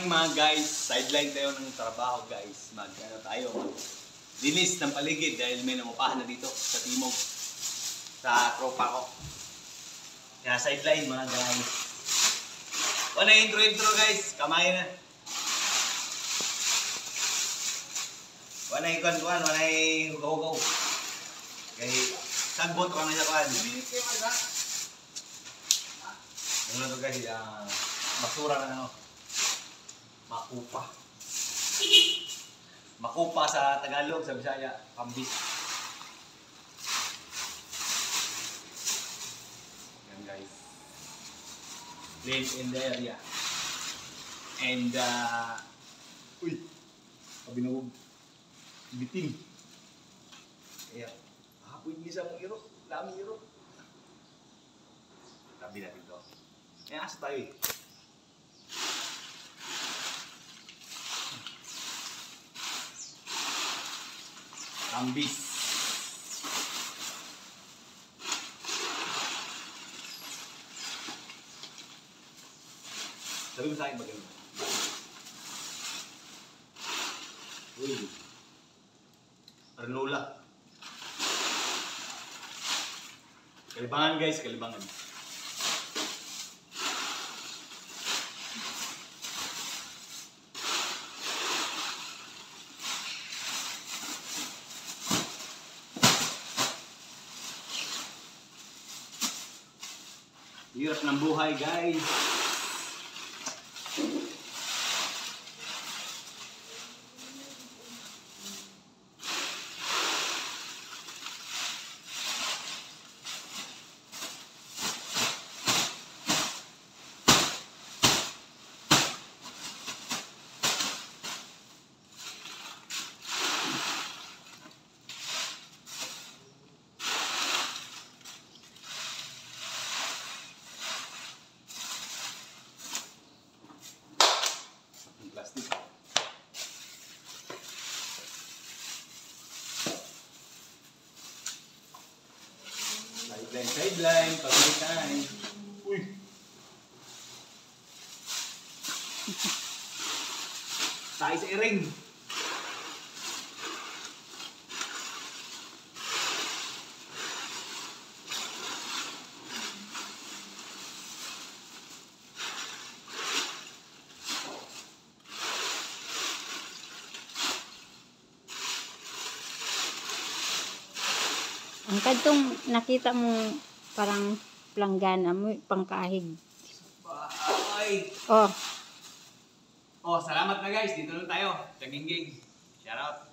mga guys, sideline tayo ng trabaho guys. Linis ng paligid dahil may nangupahan na dito sa timog. Sa tropa ko. Kaya sideline mga guys. Wala intro guys, kamay na. Wala ikon-kuan, wala hugaw-hugaw. Kaya sagbot ko na siya kuan. Ano to guys, basura na ano. Makupa. Makupa sa Tagalog, sa Bisaya, pambis. Yan guys. Clean in the area. And uy, kabinawag. Biting. Ayan. Hapoy niya sa iro. Lami iro. Tabi natin to. Ayan, asa tayo eh. Ambis. Sabi mo sa akin maganda. Uy. Arnola. Kalibangan guys, kalibangan. Hirap ng buhay guys. Plastic. Sideline, pagkalitan. Uy! Tayo sa iring. Ang kadtong nakita mo parang planggana mo, pangkahig. Ay! Oh. Oh, salamat na guys. Dito lang tayo. Taginggig. Shout out.